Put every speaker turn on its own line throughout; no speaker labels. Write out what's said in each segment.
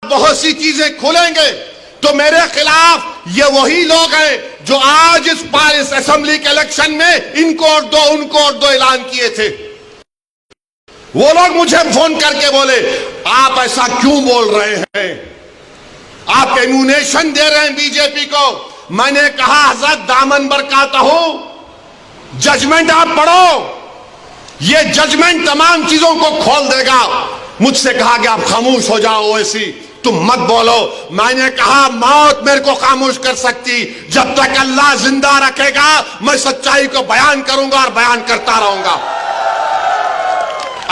बहुत सी चीजें खुलेंगे तो मेरे खिलाफ ये वही लोग हैं जो आज इस असेंबली के इलेक्शन में इनको और दो उनको और दो ऐलान किए थे। वो लोग मुझे फोन करके बोले आप ऐसा क्यों बोल रहे हैं, आप एम्यूनेशन दे रहे हैं बीजेपी को। मैंने कहा हजरत दामन बरकाता हूं, जजमेंट आप पढ़ो, ये जजमेंट तमाम चीजों को खोल देगा। मुझसे कहा कि आप खामोश हो जाओ, ऐसी तुम मत बोलो। मैंने कहा मौत मेरे को खामोश कर सकती, जब तक अल्लाह जिंदा रखेगा मैं सच्चाई को बयान करूंगा और बयान करता रहूंगा।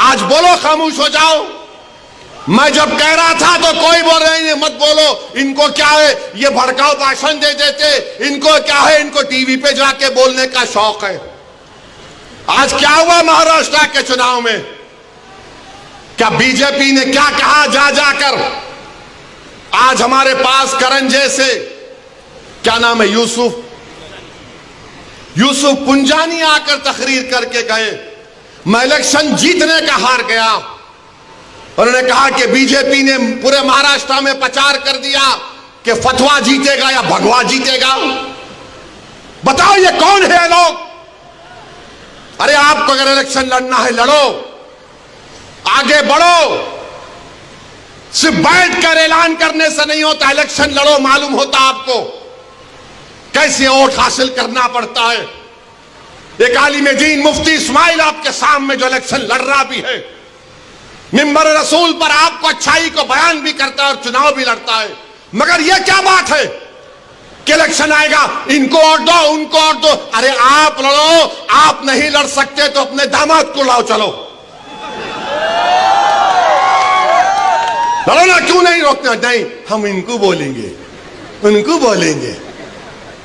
आज बोलो खामोश हो जाओ। मैं जब कह रहा था तो कोई बोल रहे हैं मत बोलो, इनको क्या है, ये भड़काऊ भाषण दे देते, इनको क्या है, इनको टीवी पे जाके बोलने का शौक है। आज क्या हुआ महाराष्ट्र के चुनाव में, क्या बीजेपी ने क्या कहा जा जाकर। आज हमारे पास करण जैसे, क्या नाम है, यूसुफ पुंजानी आकर तकरीर करके गए, मैं इलेक्शन जीतने का हार गया। उन्होंने कहा कि बीजेपी ने पूरे महाराष्ट्र में प्रचार कर दिया कि फतवा जीतेगा या भगवा जीतेगा। बताओ ये कौन है लोग। अरे आपको अगर इलेक्शन लड़ना है लड़ो, आगे बढ़ो, सिर्फ बैठ कर ऐलान करने से नहीं होता, इलेक्शन लड़ो, मालूम होता आपको कैसे वोट हासिल करना पड़ता है। एक आलिम दीन मुफ्ती इस्माइल आपके सामने जो इलेक्शन लड़ रहा भी है, मिंबर रसूल पर आपको अच्छाई को बयान भी करता है और चुनाव भी लड़ता है। मगर यह क्या बात है कि इलेक्शन आएगा इनको और दो उनको और दो। अरे आप लड़ो, आप नहीं लड़ सकते तो अपने दामाद को लाओ, चलो लड़ो ना, क्यों नहीं रोकना। नहीं, हम इनको बोलेंगे उनको बोलेंगे।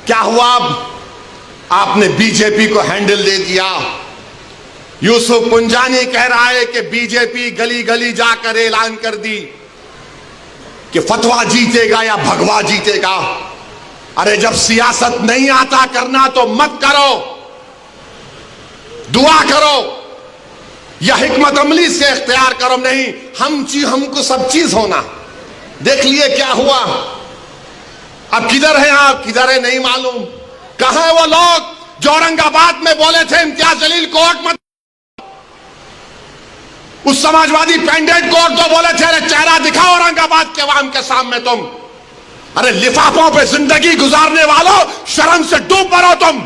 क्या हुआ, आपने बीजेपी को हैंडल दे दिया। यूसुफ पुंजानी कह रहा है कि बीजेपी गली गली जाकर ऐलान कर दी कि फतवा जीतेगा या भगवा जीतेगा। अरे जब सियासत नहीं आता करना तो मत करो, दुआ करो या हिकमत अमली से इख्तियार करो। नहीं, हमको सब चीज होना। देख लिए क्या हुआ। अब किधर है आप, किधर है नहीं मालूम। कहां है वो लोग जो औरंगाबाद में बोले थे इम्तियाज जलील कोर्ट मत, उस समाजवादी पेंडेंट कोर्ट तो बोले थे अरे चेहरा दिखाओ औरंगाबाद के अवाम के सामने तुम। अरे लिफाफों पे जिंदगी गुजारने वालों, शर्म से डूब मरो तुम।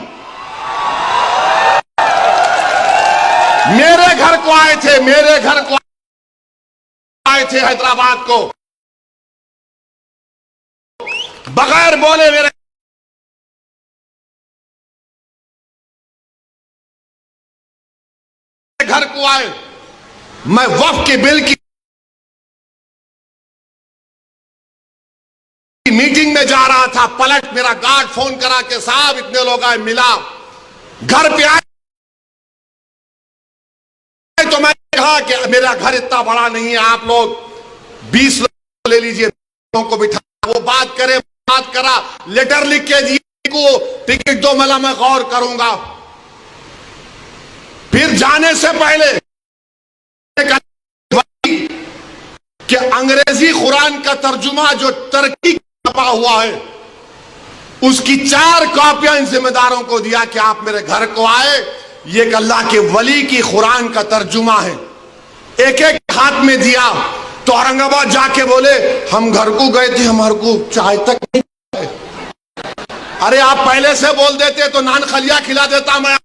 मेरे घर को आए थे, मेरे घर को आए थे हैदराबाद को, बगैर बोले मेरे घर को आए। मैं वक्फ के बिल की मीटिंग में जा रहा था, पलट मेरा गार्ड फोन करा के साहब इतने लोग आए, मिला, घर पे आए तो मैंने कहा कि मेरा घर इतना बड़ा नहीं है, आप लोग 20 लोग ले लीजिए, लोगों को बिठा, वो बात करे, बात करा, लेटर लिख के दिए को टिकट दो, मला मैं गौर करूंगा। फिर जाने से पहले कि अंग्रेजी कुरान का तर्जुमा जो तरक्की छपा हुआ है उसकी 4 कॉपियां इन जिम्मेदारों को दिया कि आप मेरे घर को आए, ये एक अल्लाह के वली की कुरान का तर्जुमा है। एक एक हाथ में दिया तो औरंगाबाद जाके बोले हम घर को गए थे, हमारे को चाय तक नहीं है। अरे आप पहले से बोल देते तो नान खलिया खिला देता मैं।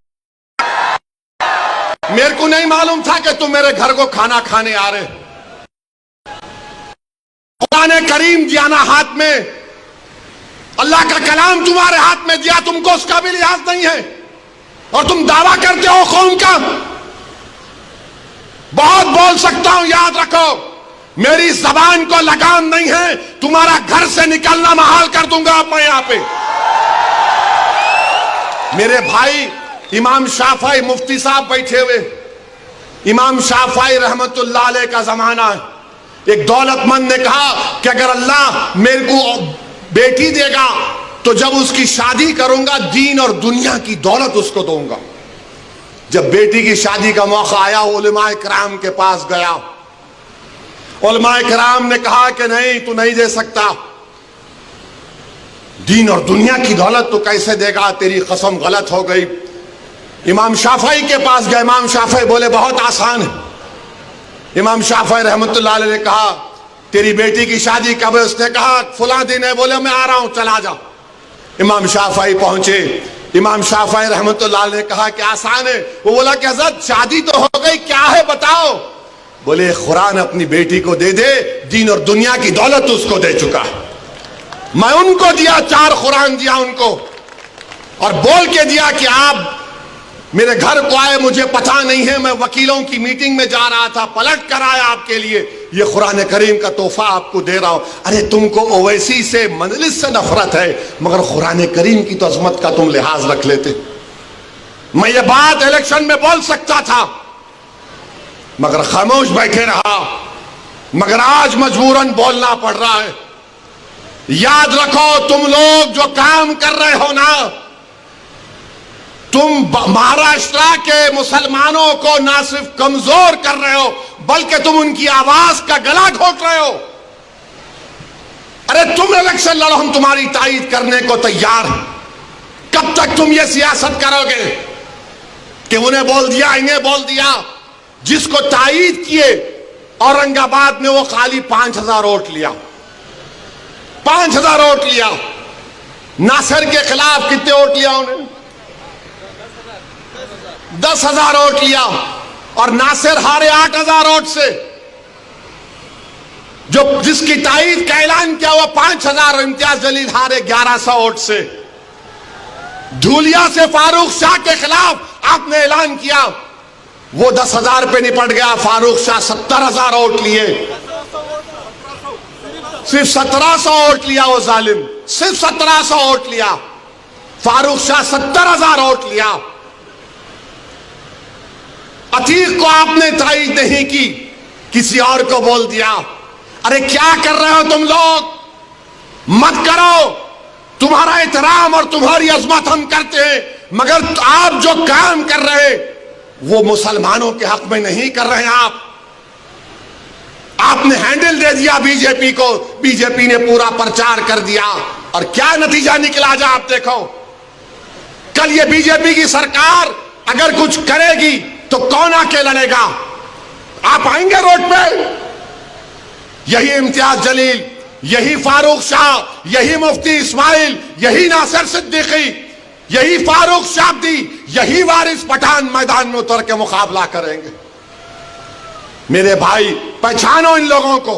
मेरे को नहीं मालूम था कि तुम मेरे घर को खाना खाने आ रहे। कुरान करीम दिया ना हाथ में, अल्लाह का कलाम तुम्हारे हाथ में दिया, तुमको उसका भी लिहाज नहीं है और तुम दावा करते हो कौम का। बहुत बोल सकता हूं, याद रखो मेरी जबान को लगाम नहीं है, तुम्हारा घर से निकलना महाल कर दूंगा मैं यहां पे। मेरे भाई इमाम शाफई मुफ्ती साहब बैठे हुए, इमाम शाफई रहमतुल्लाह अलैह का जमाना है। एक दौलतमंद ने कहा कि अगर अल्लाह मेरे को बेटी देगा तो जब उसकी शादी करूंगा दीन और दुनिया की दौलत उसको दूंगा। जब बेटी की शादी का मौका आया उलमा इकराम के पास गया उलमाए किराम ने कहा कि नहीं, तू नहीं दे सकता, दीन और दुनिया की दौलत तो कैसे देगा, तेरी कसम गलत हो गई। इमाम शाफई के पास गए। इमाम शाफई बोले बहुत आसान है। इमाम शाफई रहमतुल्लाह अलैह ने कहा तेरी बेटी की शादी कब है? उसने कहा फुला दिन है। बोले मैं आ रहा हूं, चला जा। इमाम शाफई पहुंचे। इमाम शाफई रहमतुल्लाह अलैह ने कहा कि आसान है। वो बोला कि हज़रत शादी तो हो गई, क्या है बताओ। बोले कुरान अपनी बेटी को दे दे, दीन और दुनिया की दौलत उसको दे चुका है। मैं उनको दिया, 4 कुरान दिया उनको, और बोल के दिया कि आप मेरे घर को आए, मुझे पता नहीं है, मैं वकीलों की मीटिंग में जा रहा था, पलट कर आया आपके लिए, ये कुरान करीम का तोहफा आपको दे रहा हूं। अरे तुमको ओवैसी से, मजलिस से नफरत है, मगर कुरान करीम की तो अजमत का तुम लिहाज रख लेते। मैं ये बात इलेक्शन में बोल सकता था, मगर खामोश बैठे रहा। मगर आज मजबूरन बोलना पड़ रहा है। याद रखो, तुम लोग जो काम कर रहे हो ना, तुम महाराष्ट्र के मुसलमानों को ना सिर्फ कमजोर कर रहे हो, बल्कि तुम उनकी आवाज का गला घोट रहे हो। अरे तुम इलेक्शन लड़ो, हम तुम्हारी तायीद करने को तैयार हैं। कब तक तुम ये सियासत करोगे कि उन्हें बोल दिया, इन्हें बोल दिया? जिसको तायीद किए औरंगाबाद में, वो खाली 5000 वोट लिया, 5000 वोट लिया। नासिर के खिलाफ कितने वोट लिया उन्हें? 10,000 वोट लिया। और नासिर हारे 8,000 वोट से। जो जिसकी तायीद का ऐलान किया वो 5,000, इम्तियाज जलील हारे 1100 वोट से। धूलिया से फारूक शाह के खिलाफ आपने ऐलान किया, वो 10,000 पे निपट गया। फारूक शाह 70,000 वोट लिए, सिर्फ 1700 वोट लिया वो जालिम, सिर्फ 1700 वोट लिया। फारूक शाह 70,000 वोट लिया। अतीक को आपने तायीद नहीं की, किसी और को बोल दिया। अरे क्या कर रहे हो तुम लोग? मत करो। तुम्हारा एहतराम और तुम्हारी अजमत हम करते हैं, मगर आप जो काम कर रहे हैं वो मुसलमानों के हक में नहीं कर रहे हैं। आपने हैंडल दे दिया बीजेपी को, बीजेपी ने पूरा प्रचार कर दिया, और क्या नतीजा निकला जा आप देखो। कल ये बीजेपी की सरकार अगर कुछ करेगी तो कौन आके लड़ेगा? आप आएंगे रोड पे? यही इम्तियाज जलील, यही फारूक शाह, यही मुफ्ती इस्माइल, यही नासिर सिद्दीकी, यही फारूक शाब्दी, यही वारिस पठान मैदान में उतर के मुकाबला करेंगे। मेरे भाई, पहचानो इन लोगों को।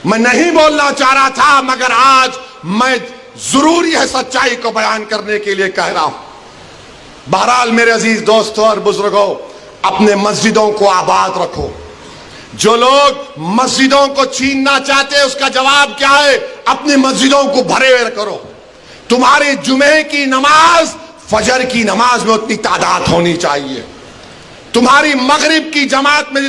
मैं नहीं बोलना चाह रहा था, मगर आज मैं जरूरी है सच्चाई को बयान करने के लिए कह रहा हूं। बहरहाल मेरे अजीज दोस्तों और बुजुर्गों, अपने मस्जिदों को आबाद रखो। जो लोग मस्जिदों को छीनना चाहते हैं, उसका जवाब क्या है? अपनी मस्जिदों को भरे करो। तुम्हारी जुमे की नमाज फजर की नमाज में उतनी तादाद होनी चाहिए। तुम्हारी मगरिब की जमात में